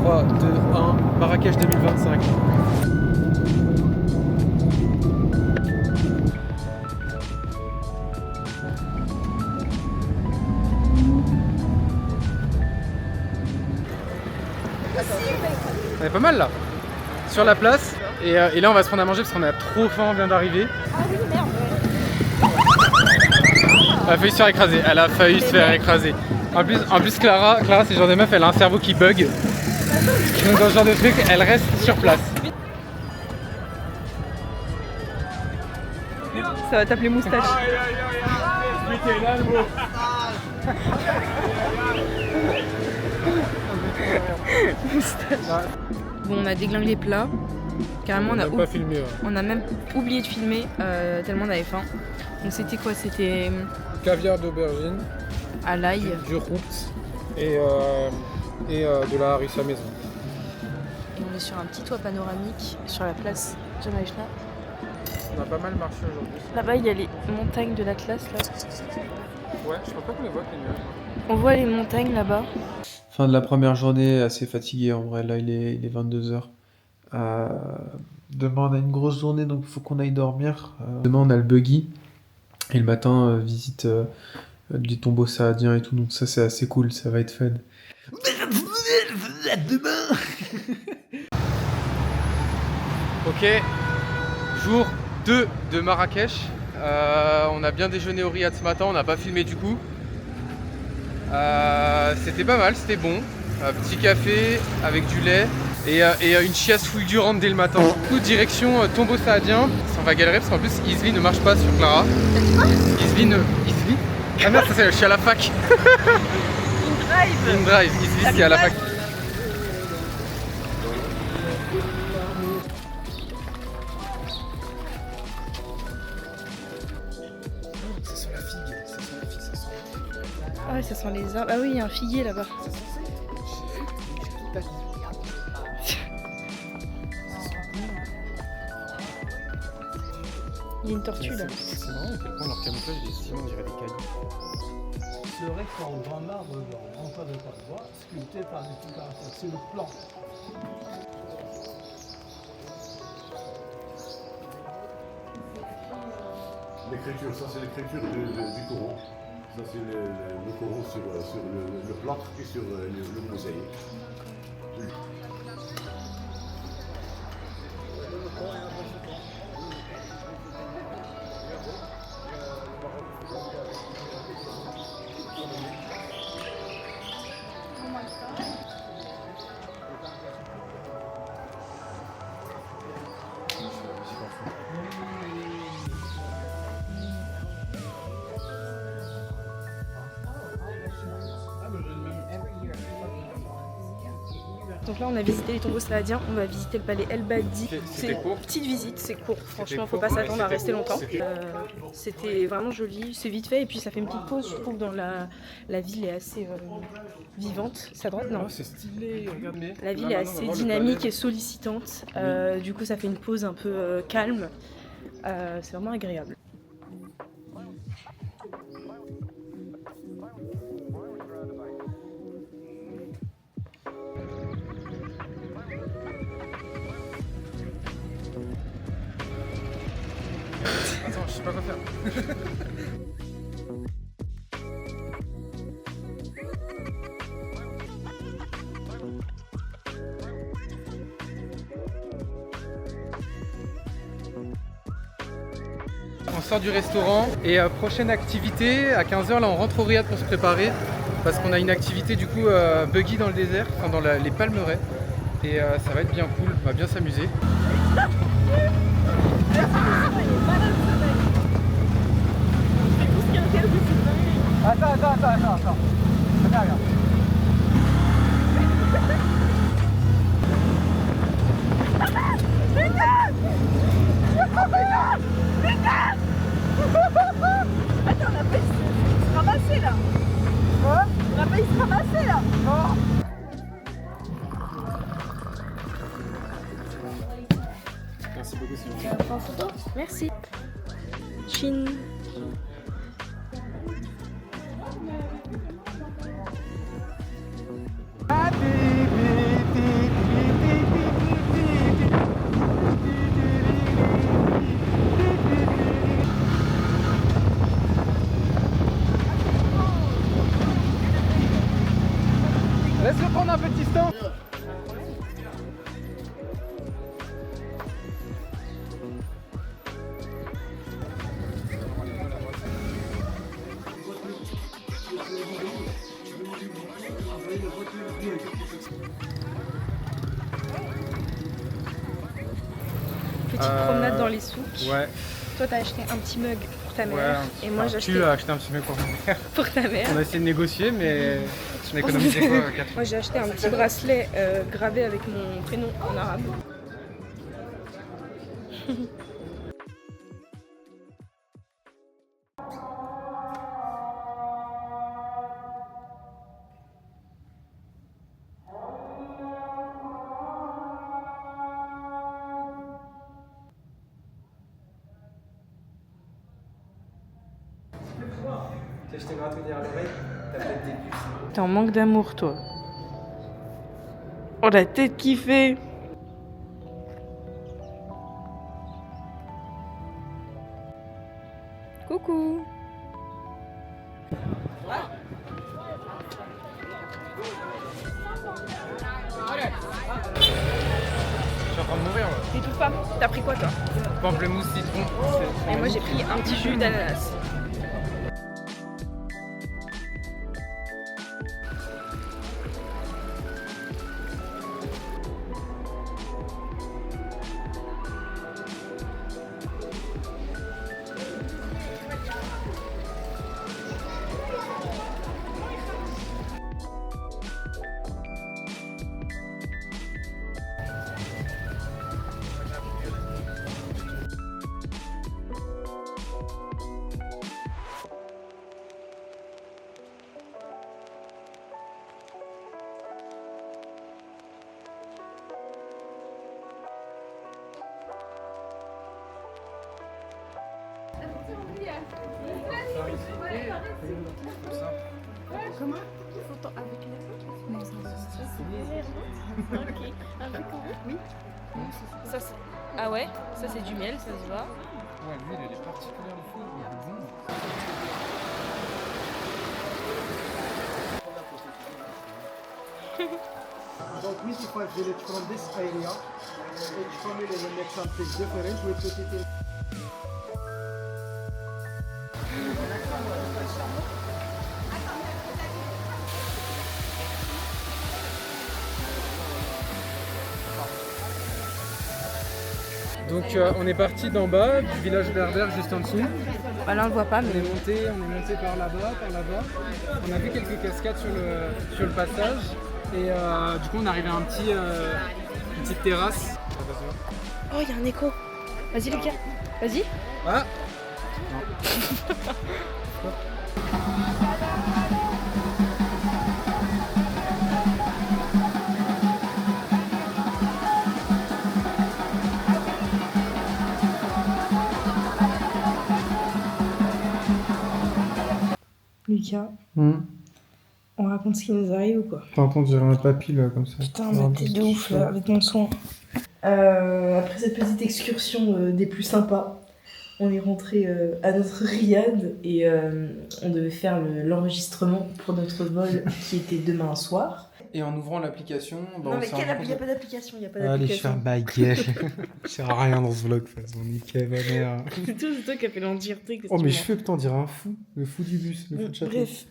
3, 2, 1, Marrakech 2025. On est pas mal là, sur la place, et là on va se prendre à manger parce qu'on a trop faim, on vient d'arriver. Ah oui, merde. Elle a failli se faire écraser, elle a failli se faire écraser. En plus Clara c'est le genre de meuf, elle a un cerveau qui bug. Donc dans ce genre de truc, elle reste sur place. Ça va t'appeler moustache. Bon, on a déglingué les plats. Carrément, pas filmé. Ouais. on a même oublié de filmer tellement on avait faim. Donc c'était quoi? C'était Caviar d'aubergine, à l'ail. du roux et de la harissa maison. Et on est sur un petit toit panoramique sur la place Jamaïchna. On a pas mal marché aujourd'hui. Là-bas, il y a les montagnes de l'Atlas. Là. Ouais, je crois pas qu'on les voit les nuages. On voit les montagnes là-bas. Fin de la première journée, assez fatigué en vrai, là il est 22h. Demain on a une grosse journée donc il faut qu'on aille dormir. Demain on a le buggy et le matin visite du tombeau saadien et tout, donc ça c'est assez cool, ça va être fun. Demain. Ok, jour 2 de Marrakech. On a bien déjeuné au Riad ce matin, on n'a pas filmé du coup. C'était pas mal, c'était bon. Petit café avec du lait et une chiasse fulgurante dès le matin. Du coup, direction tombeau saadien. On va galérer parce qu'en plus Isli ne marche pas sur Clara. Isli Ah merde, ça c'est, je suis à la fac. InDrive, Isli c'est à la fac. Ça sent la figue, ça sent. Ah ouais, ça sent les arbres. Ah oui, il y a un figuier là-bas. Il y a une tortue là. C'est marrant à quel point leur camouflage est stylé, on dirait des cailloux. Ce rectangle en marbre blanc, en tas de bois, sculpté par des petits caractères, c'est le plan. L'écriture, ça c'est l'écriture du Coran. Ça c'est le Coran sur le plâtre et sur le mosaïque. Donc là, on a visité les tombeaux saadiens, on va visiter le palais El Badi. C'était court. Petite visite, c'est court. Franchement, faut court, pas s'attendre à c'était rester court, longtemps. c'était- C'était vraiment joli, c'est vite fait et puis ça fait une petite pause, je trouve, dans la ville est assez vivante. C'est à droite, non? Oh, c'est stylé, regardez. La ville est assez dynamique et sollicitante. Du coup, ça fait une pause un peu calme. C'est vraiment agréable. Attends, je sais pas quoi faire. On sort du restaurant et prochaine activité, à 15h là on rentre au Riad pour se préparer parce qu'on a une activité du coup buggy dans le désert, enfin dans les palmeraies et ça va être bien cool, on va bien s'amuser. Attends. Regarde. Attends, on a failli se ramasser là. Quoi? On a failli se ramasser là. Merci beaucoup Sylvie. En photo? Merci. Chine. Tristan. Petite promenade dans les souks. Ouais. Toi, t'as acheté un petit mug pour ta Ouais, mère. Et moi, j'ai acheté tu as acheté un petit mec pour mon frère. pour ta mère. On a essayé de négocier, mais on a économisé quoi 4 Moi, j'ai acheté un petit bracelet gravé avec mon prénom en arabe. T'as acheté un truc derrière l'oreille, t'as peut-être des puces. T'es en manque d'amour, toi. Oh, la tête qui fait. Coucou. Je suis en train de mourir là. T'étouffes pas. T'as pris quoi, toi? Pamplemousse citron. Et moi, j'ai pris un petit jus d'ananas. Comment? Photo avec les autres? Ok. Avec oui. Ça, ah ouais, ça c'est du miel, ça se voit. Ouais, lui il est particulier le fou, il est bon. Donc 25 village from this area. Each family will make something different. We put it in. Donc on est parti d'en bas, du village berbère juste en dessous. Bah là on le voit pas, mais On est monté par là-bas, On a vu quelques cascades sur le passage. Et du coup on est arrivé à une petite terrasse. oh, il y a un écho. Vas-y Lucas, vas-y. Ah Lucas, on raconte ce qui nous arrive ou quoi? Par contre, j'aurais un papy là comme ça. Putain, ma tête de ouf là, avec mon son. Après cette petite excursion des plus sympas, on est rentré à notre riad et on devait faire l'enregistrement pour notre vol qui était demain soir. Et en ouvrant l'application, non mais il n'y a pas d'application, il n'y a pas Allez, d'application. faire ma gueule. Je sers à rien dans ce vlog, de toute façon, nickel, ma mère. C'est toi qui as fait l'entièreté. Oh, mais je fais que t'en dirais un fou. Le fou du bus, le fou de château. Bref,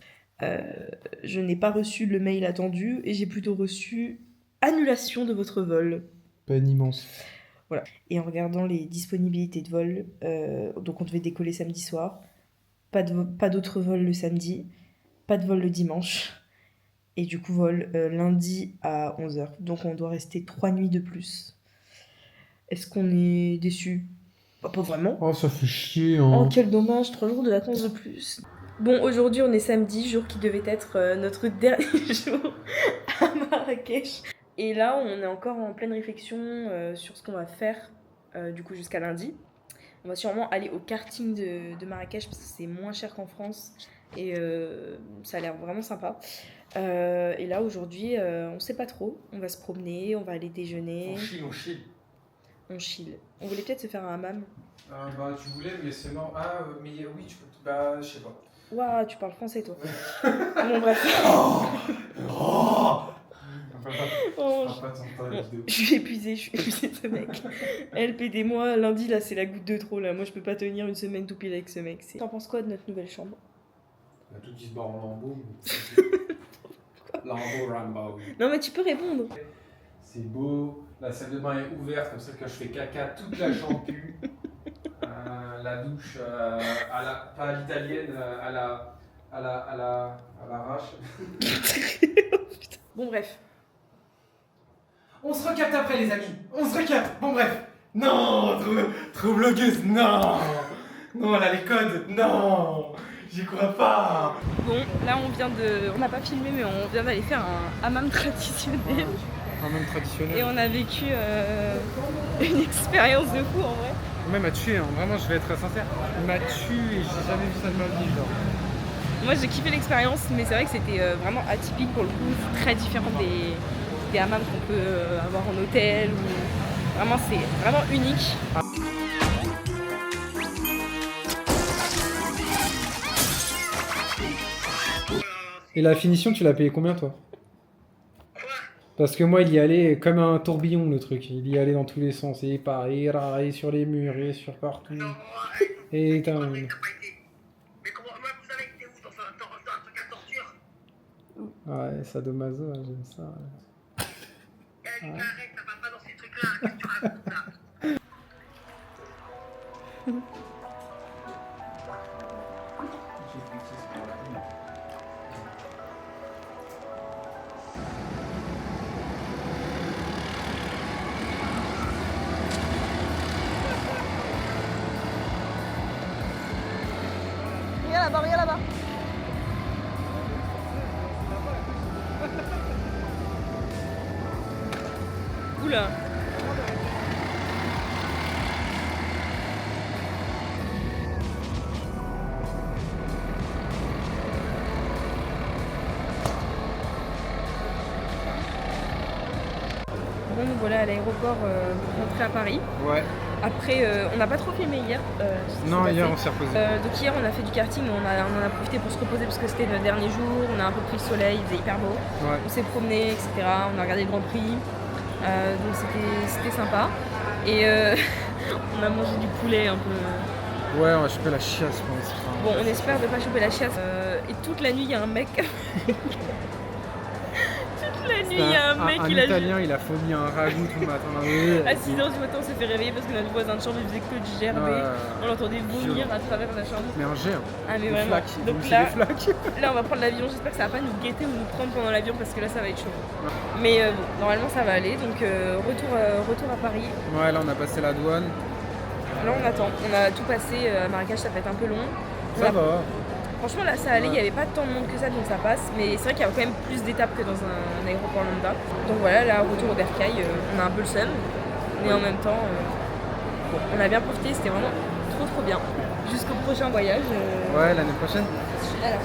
je n'ai pas reçu le mail attendu et j'ai plutôt reçu annulation de votre vol. Peine immense. Voilà. Et en regardant les disponibilités de vol, donc on devait décoller samedi soir, pas d'autres vols le samedi, pas de vol le dimanche, et du coup vol lundi à 11h. Donc on doit rester 3 nuits de plus. Est-ce qu'on est déçus? Pas vraiment. Oh, ça fait chier, hein. Oh, quel dommage, 3 jours de vacances de plus. Bon, aujourd'hui on est samedi, jour qui devait être notre dernier jour à Marrakech. Et là, on est encore en pleine réflexion sur ce qu'on va faire du coup jusqu'à lundi. On va sûrement aller au karting de Marrakech parce que c'est moins cher qu'en France et ça a l'air vraiment sympa. Et là, aujourd'hui, on sait pas trop. On va se promener, on va aller déjeuner. On chill. On voulait peut-être se faire un hammam. Bah, tu voulais, mais c'est mort. Ah, mais oui, tu peux. Bah, je sais pas. Waouh, tu parles français, toi. Bon, bref. Oh, pas tant de temps la vidéo. je suis épuisée de ce mec. LPD moi, lundi là c'est la goutte de trop là. Moi je peux pas tenir une semaine tout pile avec ce mec. T'en penses quoi de notre nouvelle chambre? Il y a tout qui se barre en lambeaux. Lambeau, Rambo. Non mais tu peux répondre. C'est beau, la salle de bain est ouverte, comme ça que je fais caca, toute la chambre pue. La douche, pas à l'italienne, à l'arrache. Bon bref. On se recapte après les amis, on se recapte. Bon bref. Non, trop blogueuse, non. Non, elle a les codes, non. J'y crois pas. Bon, là on n'a pas filmé mais on vient d'aller faire un hammam traditionnel. Un même traditionnel. Et on a vécu une expérience de fou en vrai. Moi, il m'a tué, hein. Vraiment, je vais être sincère. Il m'a tué et j'ai jamais vu ça de ma vie. Genre. Moi j'ai kiffé l'expérience, mais c'est vrai que c'était vraiment atypique pour le coup, très différent des hammams qu'on peut avoir en hôtel. Vraiment, c'est vraiment unique. Et la finition, tu l'as payé combien toi? Parce que moi, il y allait comme un tourbillon le truc. Il y allait dans tous les sens. Et pareil, et sur les murs, et sur partout. Et Mais comment vous avez été où dans un truc à torture? ouais, sadomaso, hein, j'aime ça. Ouais. Arrête, ça va pas dans ces trucs-là. Qu'est-ce que tu racontes là? Regarde là-bas. Oula. Bon, nous voilà à l'aéroport rentré à Paris. Ouais. Après, on n'a pas trop filmé hier. Non, hier on s'est reposé. Donc hier on a fait du karting, on en a profité pour se reposer parce que c'était notre dernier jour, on a un peu pris le soleil, il faisait hyper beau. Ouais. On s'est promené, etc. On a regardé le Grand Prix, donc c'était sympa. Et on a mangé du poulet un peu. Ouais, on va choper la chiasse, je pense. Bon, on espère ne pas choper la chiasse. Et toute la nuit, il y a un mec. Toute la nuit, il y a un mec qui Un italien, il a fourni un ragoût tout le matin. À 6h du matin, on s'est fait réveiller parce que notre voisin de chambre il faisait que de gerber. On l'entendait vomir à travers la chambre. Mais un jet. Ah, mais Des vraiment. flaques. Donc Donc là, des flaques. là, on va prendre l'avion. J'espère que ça va pas nous guetter ou nous prendre pendant l'avion parce que là, ça va être chaud. Mais bon, normalement, ça va aller. Donc, retour à Paris. Ouais, là on a passé la douane. Là, on attend. On a tout passé. À Marrakech, ça peut être un peu long. Ça va. Franchement, là, ça allait. Il n'y avait pas tant de monde que ça, donc ça passe. Mais c'est vrai qu'il y a quand même plus d'étapes que dans un aéroport lambda. Donc voilà, là, retour au Bercail, on a un peu le seum. Mais en même temps, bon, on a bien profité. C'était vraiment trop bien. Jusqu'au prochain voyage. Ouais, l'année prochaine. Alors.